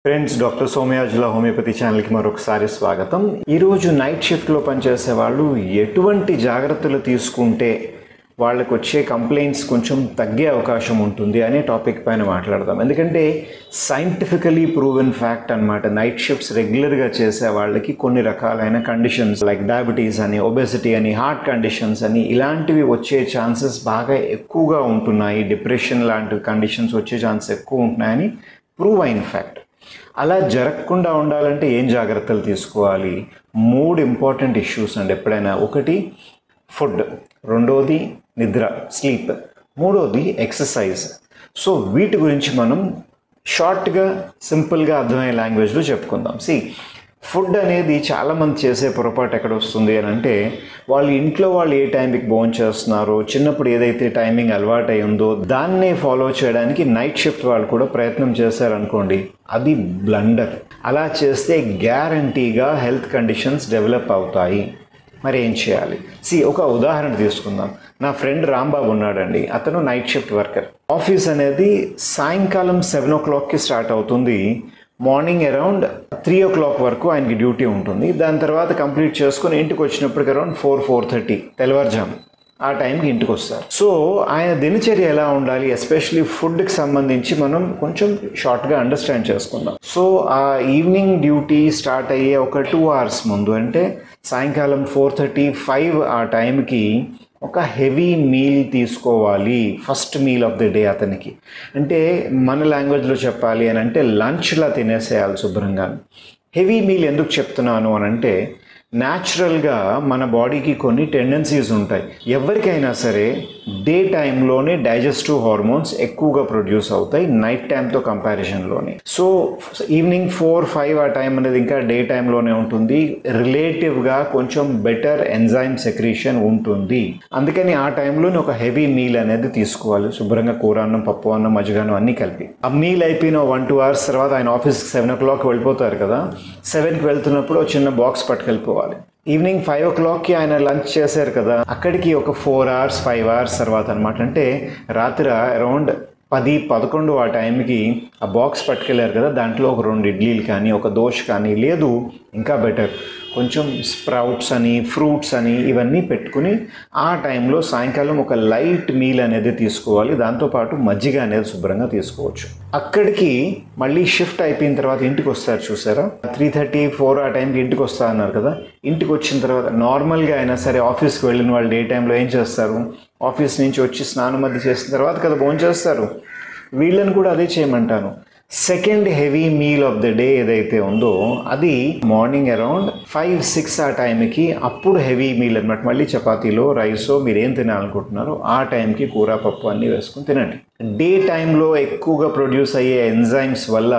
Friends, doctor Somayajula homeopathy ఛానల్కి మరొకసారి స్వాగతం. ఈరోజు నైట్ షిఫ్ట్లో పనిచేసే వాళ్ళు ఎటువంటి జాగ్రత్తలు తీసుకుంటే వాళ్ళకు వచ్చే కంప్లైంట్స్ కొంచెం తగ్గే అవకాశం ఉంటుంది అనే టాపిక్ పైన మాట్లాడదాం. ఎందుకంటే సైంటిఫికలీ ప్రూవెన్ ఫ్యాక్ట్ అనమాట. నైట్ షిఫ్ట్స్ రెగ్యులర్గా చేసే వాళ్ళకి కొన్ని రకాలైన కండిషన్స్ లైక్ డయాబెటీస్ అని, ఒబెసిటీ అని, హార్ట్ కండిషన్స్ అని ఇలాంటివి వచ్చే ఛాన్సెస్ బాగా ఎక్కువగా ఉంటున్నాయి. డిప్రెషన్ లాంటి కండిషన్స్ వచ్చే ఛాన్సెస్ ఎక్కువ ఉంటున్నాయని ప్రూవ్ అయిన ఫ్యాక్ట్. అలా జరగకుండా ఉండాలంటే ఏం జాగ్రత్తలు తీసుకోవాలి? 3 ఇంపార్టెంట్ ఇష్యూస్ అండి ఎప్పుడైనా. ఒకటి ఫుడ్, రెండోది నిద్ర స్లీప్, మూడోది ఎక్సర్సైజ్. సో వీటి గురించి మనం షార్ట్గా సింపుల్గా అర్థమయ్యే లాంగ్వేజ్లో చెప్పుకుందాం. ఫుడ్ అనేది చాలామంది చేసే పొరపాటు ఎక్కడ వస్తుంది అని అంటే, వాళ్ళు ఇంట్లో వాళ్ళు ఏ టైంకి భోజనం చేస్తున్నారో, చిన్నప్పుడు ఏదైతే టైమింగ్ అలవాటు అయి ఉందో దాన్నే ఫాలో చేయడానికి నైట్ షిఫ్ట్ వాళ్ళు కూడా ప్రయత్నం చేశారనుకోండి, అది బ్లండర్. అలా చేస్తే గ్యారంటీగా హెల్త్ కండిషన్స్ డెవలప్ అవుతాయి. మరి ఏం చేయాలి? ఒక ఉదాహరణ తీసుకుందాం. నా ఫ్రెండ్ రాంబాబు ఉన్నాడండి. అతను నైట్ షిఫ్ట్ వర్కర్. ఆఫీస్ అనేది సాయంకాలం 7 o'clockకి స్టార్ట్ అవుతుంది. మార్నింగ్ అరౌండ్ 3 o'clock వరకు ఆయనకి డ్యూటీ ఉంటుంది. దాని తర్వాత కంప్లీట్ చేసుకుని ఇంటికి వచ్చినప్పటికి అరౌండ్ 4-4:30 తెల్లవారుజాము ఆ టైంకి ఇంటికి వస్తారు. సో ఆయన దినచర్య ఎలా ఉండాలి, ఎస్పెషలీ ఫుడ్కి సంబంధించి మనం కొంచెం షార్ట్గా అండర్స్టాండ్ చేసుకుందాం. సో ఆ ఈవినింగ్ డ్యూటీ స్టార్ట్ అయ్యే ఒక 2 hours ముందు, అంటే సాయంకాలం 4:30-5 ఆ టైంకి ఒక హెవీ మీల్ తీసుకోవాలి. First meal of the day అతనికి. అంటే మన లాంగ్వేజ్లో చెప్పాలి అని అంటే లంచ్లా తినేసేయాలి శుభ్రంగా. హెవీ మీల్ ఎందుకు చెప్తున్నాను అని అంటే, న్యాచురల్గా మన బాడీకి కొన్ని టెండెన్సీస్ ఉంటాయి. ఎవరికైనా సరే డే టైంలోనే డైజెస్టివ్ హార్మోన్స్ ఎక్కువగా ప్రొడ్యూస్ అవుతాయి నైట్ టైంతో కంపారిజన్లోనే. సో ఈవినింగ్ 4-5 ఆ టైం అనేది ఇంకా డే టైంలోనే ఉంటుంది. రిలేటివ్గా కొంచెం బెటర్ ఎంజైమ్ సెక్రీషన్ ఉంటుంది. అందుకని ఆ టైంలోనే ఒక హెవీ మీల్ అనేది తీసుకోవాలి. శుభ్రంగా కూర అన్నం, పప్పు అన్నం, మజ్జిగన్నం అన్నీ కలిపి. ఆ మీల్ అయిపోయిన 1-2 hours తర్వాత ఆయన ఆఫీస్కి 7 o'clock వెళ్ళిపోతారు కదా. 7కి వెళ్తున్నప్పుడు చిన్న బాక్స్ పట్టుకెళ్ళిపోవాలి. ఈవినింగ్ 5 o'clockకి ఆయన లంచ్ చేశారు కదా, అక్కడికి ఒక 4 hours 5 hours తర్వాత అనమాట. అంటే రాత్రి అరౌండ్ 10-11 ఆ టైంకి ఆ బాక్స్ పట్టుకెళ్ళారు కదా, దాంట్లో ఒక 2 ఇడ్లీలు కానీ, ఒక దోశ కానీ, లేదు ఇంకా బెటర్ కొంచెం స్ప్రౌట్స్ అని, ఫ్రూట్స్ అని ఇవన్నీ పెట్టుకుని ఆ టైంలో సాయంకాలం ఒక లైట్ మీల్ అనేది తీసుకోవాలి. దాంతోపాటు మజ్జిగ అనేది శుభ్రంగా తీసుకోవచ్చు. అక్కడికి మళ్ళీ షిఫ్ట్ అయిపోయిన తర్వాత ఇంటికి వస్తారు చూసారా, 3:30-4 ఆ టైంకి ఇంటికి వస్తా అన్నారు కదా. ఇంటికి వచ్చిన తర్వాత నార్మల్గా అయినా సరే ఆఫీస్కి వెళ్ళిన వాళ్ళు డే టైంలో ఏం చేస్తారు, ఆఫీస్ నుంచి వచ్చి స్నానం అది చేసిన తర్వాత కదా భోజనం చేస్తారు. వీళ్ళని కూడా అదే చేయమంటాను. Second heavy meal of the day ఏదైతే ఉందో అది మార్నింగ్ అరౌండ్ 5-6 ఆ టైంకి, అప్పుడు హెవీ మీల్ అనమాట. మళ్ళీ చపాతీలో, రైసో మీరు ఏం తినాలనుకుంటున్నారో ఆ టైంకి కూర పప్పు అన్నీ వేసుకుని తినండి. డే టైంలో ఎక్కువగా ప్రొడ్యూస్ అయ్యే ఎంజైమ్స్ వల్ల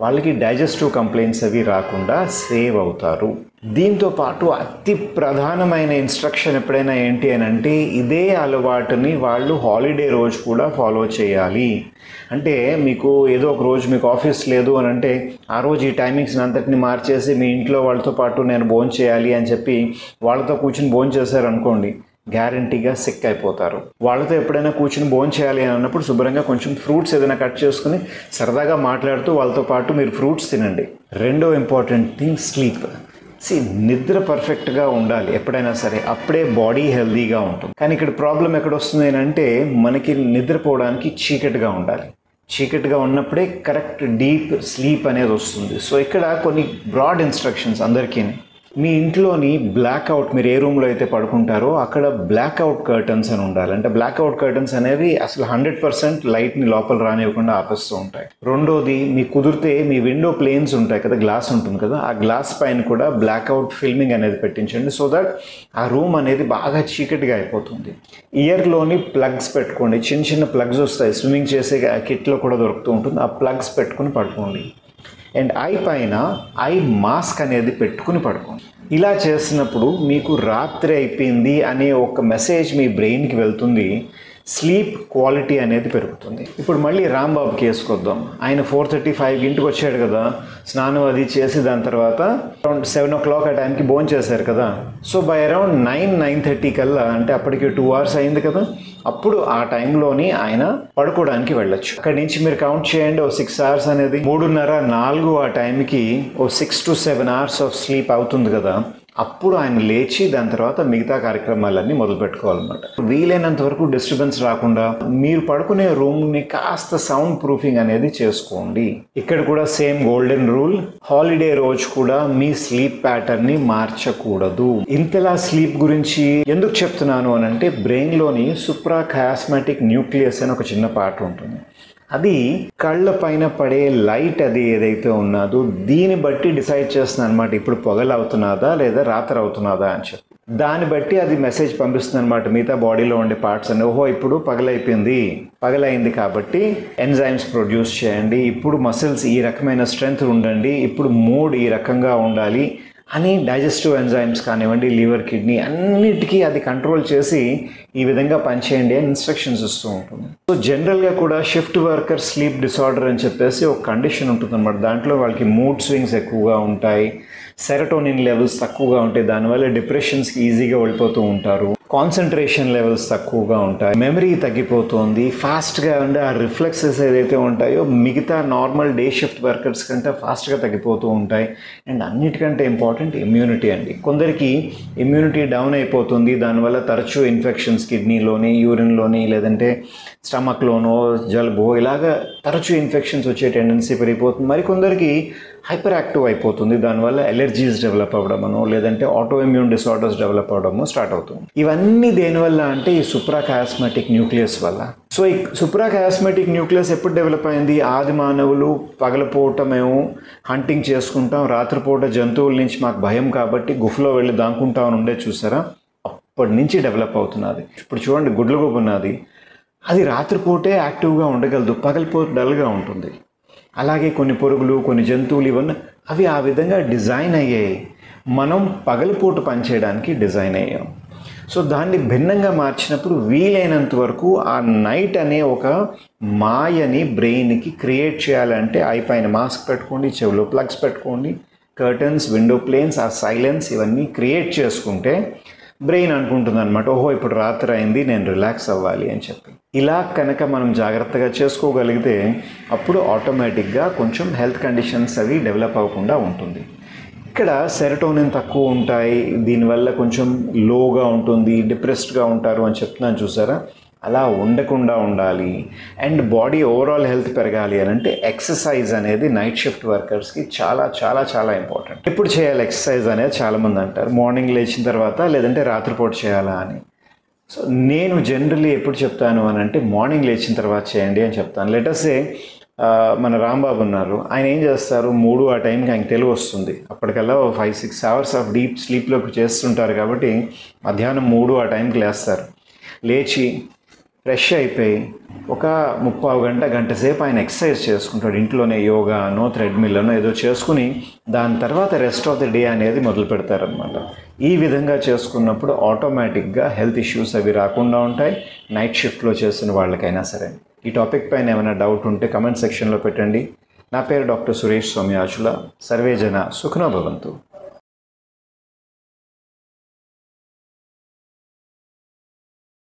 వాళ్ళకి డైజెస్టివ్ కంప్లైంట్స్ అవి రాకుండా సేవ్ అవుతారు. దీంతో పాటు అతి ప్రధానమైన ఇన్స్ట్రక్షన్ ఎప్పుడైనా ఏంటి అని అంటే, ఇదే అలవాటుని వాళ్ళు హాలిడే రోజు కూడా ఫాలో చేయాలి. అంటే మీకు ఏదో ఒక రోజు మీకు ఆఫీస్ లేదు అని అంటే, ఆ రోజు ఈ టైమింగ్స్ అంతటిని మార్చేసి మీ ఇంట్లో వాళ్ళతో పాటు నేను భోజనం చేయాలి అని చెప్పి వాళ్ళతో కూర్చుని భోజనం చేశారనుకోండి, గ్యారంటీగా సిక్ అయిపోతారు. వాళ్ళతో ఎప్పుడైనా కూర్చుని భోజనం చేయాలి అని అన్నప్పుడు శుభ్రంగా కొంచెం ఫ్రూట్స్ ఏదైనా కట్ చేసుకుని సరదాగా మాట్లాడుతూ వాళ్ళతో పాటు మీరు ఫ్రూట్స్ తినండి. రెండో ఇంపార్టెంట్ థింగ్ స్లీప్. నిద్ర పర్ఫెక్ట్గా ఉండాలి ఎప్పుడైనా సరే, అప్పుడే బాడీ హెల్దీగా ఉంటుంది. కానీ ఇక్కడ ప్రాబ్లం ఎక్కడ వస్తుంది అని అంటే, మనకి నిద్రపోవడానికి చీకటిగా ఉండాలి. చీకటిగా ఉన్నప్పుడే కరెక్ట్ డీప్ స్లీప్ అనేది వస్తుంది. సో ఇక్కడ కొన్ని బ్రాడ్ ఇన్స్ట్రక్షన్స్ అందరికీ. మీ ఇంట్లోని బ్లాక్అవుట్, మీరు ఏ రూమ్లో అయితే పడుకుంటారో అక్కడ బ్లాక్అవుట్ కర్టన్స్ అని ఉండాలి. అంటే బ్లాక్అవుట్ కర్టన్స్ అనేవి అసలు 100% లైట్ని లోపల రానివ్వకుండా ఆపేస్తూ ఉంటాయి. రెండోది, మీకు కుదిరితే మీ విండో ప్లేన్స్ ఉంటాయి కదా, గ్లాస్ ఉంటుంది కదా, ఆ గ్లాస్ పైన కూడా బ్లాక్అవుట్ ఫిల్మింగ్ అనేది పెట్టించండి. సో దట్ ఆ రూమ్ అనేది బాగా చీకటిగా అయిపోతుంది. ఇయర్లోని ప్లగ్స్ పెట్టుకోండి. చిన్న చిన్న ప్లగ్స్ వస్తాయి, స్విమ్మింగ్ చేసే కిట్లో కూడా దొరుకుతూ ఉంటుంది. ఆ ప్లగ్స్ పెట్టుకుని పడుకోండి. అండ్ ఐ పైన ఐ మాస్క్ అనేది పెట్టుకుని పడుకోండి. ఇలా చేసినప్పుడు మీకు రాత్రి అయిపోయింది అనే ఒక మెసేజ్ మీ బ్రెయిన్కి వెళ్తుంది. స్లీప్ క్వాలిటీ అనేది పెరుగుతుంది. ఇప్పుడు మళ్ళీ రాంబాబు కేసుకు వద్దాం. ఆయన 4:35 ఇంటికి వచ్చాడు కదా, స్నానం అది చేసి దాని తర్వాత అరౌండ్ 7 o'clock ఆ టైంకి భోజనం చేశారు కదా. సో బై అరౌండ్ 9-9:30 కల్లా, అంటే అప్పటికి 2 hours అయింది కదా, అప్పుడు ఆ టైంలోని ఆయన పడుకోవడానికి వెళ్ళొచ్చు. అక్కడి నుంచి మీరు కౌంట్ చేయండి, 6 hours అనేది 3:30-4 ఆ టైంకి 6 to 7 hours ఆఫ్ స్లీప్ అవుతుంది కదా. అప్పుడు ఆయన లేచి దాని తర్వాత మిగతా కార్యక్రమాలన్నీ మొదలు పెట్టుకోవాలన్నమాట. వీలైనంత వరకు డిస్టర్బెన్స్ రాకుండా మీరు పడుకునే రూమ్ని కాస్త సౌండ్ ప్రూఫింగ్ అనేది చేసుకోండి. ఇక్కడ కూడా సేమ్ గోల్డెన్ రూల్, హాలిడే రోజు కూడా మీ స్లీప్ ప్యాటర్న్ని మార్చకూడదు. ఇంతలా స్లీప్ గురించి ఎందుకు చెప్తున్నాను అని అంటే, బ్రెయిన్లోని సుప్రాకయాస్మాటిక్ న్యూక్లియస్ అని ఒక చిన్న పార్ట్ ఉంటుంది. అది కళ్ళ పైన పడే లైట్ అది ఏదైతే ఉన్నదో దీన్ని బట్టి డిసైడ్ చేస్తుంది అనమాట, ఇప్పుడు పొగలు అవుతున్నదా లేదా రాత్రి అవుతున్నదా అని చెప్పి. దాన్ని బట్టి అది మెసేజ్ పంపిస్తుంది అనమాట మిగతా బాడీలో ఉండే పార్ట్స్ అని. ఓహో, ఇప్పుడు పగలైంది కాబట్టి ఎంజైమ్స్ ప్రొడ్యూస్ చేయండి, ఇప్పుడు మసిల్స్ ఈ రకమైన స్ట్రెంగ్త్ ఉండండి, ఇప్పుడు మూడ్ ఈ రకంగా ఉండాలి అని డైజెస్టివ్ ఎంజైమ్స్ కానివ్వండి, లివర్, కిడ్నీ అన్నిటికీ అది కంట్రోల్ చేసి ఈ విధంగా పనిచేయండి అని ఇన్స్ట్రక్షన్స్ ఇస్తూ ఉంటుంది. సో జనరల్గా కూడా షిఫ్ట్ వర్కర్ స్లీప్ డిసార్డర్ అని చెప్పేసి ఒక కండిషన్ ఉంటుంది అనమాట. దాంట్లో వాళ్ళకి మూడ్ స్వింగ్స్ ఎక్కువగా ఉంటాయి, సెరటోనిన్ లెవెల్స్ తక్కువగా ఉంటాయి, దానివల్ల డిప్రెషన్స్కి ఈజీగా వెళ్ళిపోతూ ఉంటారు, కాన్సన్ట్రేషన్ లెవెల్స్ తక్కువగా ఉంటాయి, మెమరీ తగ్గిపోతుంది, ఫాస్ట్గా ఉండే ఆ రిఫ్లెక్సెస్ ఏదైతే ఉంటాయో మిగతా నార్మల్ డే షిఫ్ట్ వర్కర్స్ కంటే ఫాస్ట్గా తగ్గిపోతూ ఉంటాయి. అండ్ అన్నిటికంటే ఇంపార్టెంట్ ఇమ్యూనిటీ అండి. కొందరికి ఇమ్యూనిటీ డౌన్ అయిపోతుంది, దానివల్ల తరచూ ఇన్ఫెక్షన్స్ కిడ్నీలోని, యూరిన్లోని, లేదంటే స్టమక్లోనో, జలుబు ఇలాగా తరచూ ఇన్ఫెక్షన్స్ వచ్చే టెండెన్సీ పెరిగిపోతుంది. మరికొందరికి హైపర్ యాక్టివ్ అయిపోతుంది, దానివల్ల ఎలర్జీస్ డెవలప్ అవ్వడమనో లేదంటే ఆటో ఇమ్యూన్ డిసార్డర్స్ డెవలప్ అవ్వడమో స్టార్ట్ అవుతుంది. ఇవన్నీ దేనివల్ల అంటే ఈ సుప్రాకయాస్మాటిక్ న్యూక్లియస్ వల్ల. సో ఈ సుప్రాకయాస్మాటిక్ న్యూక్లియస్ ఎప్పుడు డెవలప్ అయింది? ఆది మానవులు పగలపూట మేము హంటింగ్ చేసుకుంటాం, రాత్రిపూట జంతువుల నుంచి మాకు భయం కాబట్టి గుఫలో వెళ్ళి దాక్కుంటామని ఉండే చూసారా, అప్పటి నుంచి డెవలప్ అవుతున్నది. ఇప్పుడు చూడండి, గుడ్లగూబ ఉన్నది, అది రాత్రిపూటే యాక్టివ్గా ఉండగలదు, పగలపూట డల్గా ఉంటుంది. అలాగే కొన్ని పురుగులు, కొన్ని జంతువులు ఇవన్నీ అవి ఆ విధంగా డిజైన్ అయ్యాయి. మనం పగలపూట పనిచేయడానికి డిజైన్ అయ్యాం. సో దాన్ని భిన్నంగా మార్చినప్పుడు వీలైనంత వరకు ఆ నైట్ అనే ఒక మాయని బ్రెయిన్కి క్రియేట్ చేయాలంటే ఐ పైన మాస్క్ పెట్టుకోండి, చెవిలో ప్లగ్స్ పెట్టుకోండి, కర్టన్స్, విండో ప్లేన్స్, ఆ సైలెన్స్ ఇవన్నీ క్రియేట్ చేసుకుంటే బ్రెయిన్ అనుకుంటుంది అనమాట, ఓహో ఇప్పుడు రాత్రి అయింది, నేను రిలాక్స్ అవ్వాలి అని చెప్పి. ఇలా కనుక మనం జాగ్రత్తగా చేసుకోగలిగితే అప్పుడు ఆటోమేటిక్గా కొంచెం హెల్త్ కండిషన్స్ అవి డెవలప్ అవ్వకుండా ఉంటుంది. ఇక్కడ సెరటోనిన్ తక్కువ ఉంటాయి, దీనివల్ల కొంచెం లోగా ఉంటుంది, డిప్రెస్డ్గా ఉంటారు అని చెప్తున్నాను చూసారా. అలా ఉండకుండా ఉండాలి అండ్ బాడీ ఓవరాల్ హెల్త్ పెరగాలి అని అంటే ఎక్సర్సైజ్ అనేది నైట్ షిఫ్ట్ వర్కర్స్కి చాలా చాలా చాలా ఇంపార్టెంట్. ఎప్పుడు చేయాలి ఎక్సర్సైజ్ అనేది చాలామంది అంటారు, మార్నింగ్ లేచిన తర్వాత లేదంటే రాత్రిపూట చేయాలా అని. సో నేను జనరల్లీ ఎప్పుడు చెప్తాను అని అంటే మార్నింగ్ లేచిన తర్వాత చేయండి అని చెప్తాను. లెటర్సే మన రాంబాబు ఉన్నారు, ఆయన ఏం చేస్తారు, 3 ఆ టైంకి ఆయనకి తెలివి వస్తుంది, అప్పటికల్లా 5-6 hours ఆఫ్ డీప్ స్లీప్లోకి చేస్తుంటారు కాబట్టి మధ్యాహ్నం 3 ఆ టైంకి లేస్తారు. లేచి ఫ్రెష్ అయిపోయి ఒక 30 గంట సేపు ఆయన ఎక్సర్సైజ్ చేసుకుంటాడు ఇంట్లోనే, యోగానో థ్రెడ్మిల్ అనో ఏదో చేసుకుని దాని తర్వాత రెస్ట్ ఆఫ్ ది డే అనేది మొదలు పెడతారనమాట. ఈ విధంగా చేసుకున్నప్పుడు ఆటోమేటిక్గా హెల్త్ ఇష్యూస్ అవి రాకుండా ఉంటాయి, నైట్ షిఫ్ట్లో చేసిన వాళ్ళకైనా సరే. ఈ టాపిక్ పైన ఏమైనా డౌట్ ఉంటే కమెంట్ సెక్షన్లో పెట్టండి. నా పేరు డాక్టర్ సురేష్ సోమయాజుల. సర్వే జన సుఖనో భవంతు.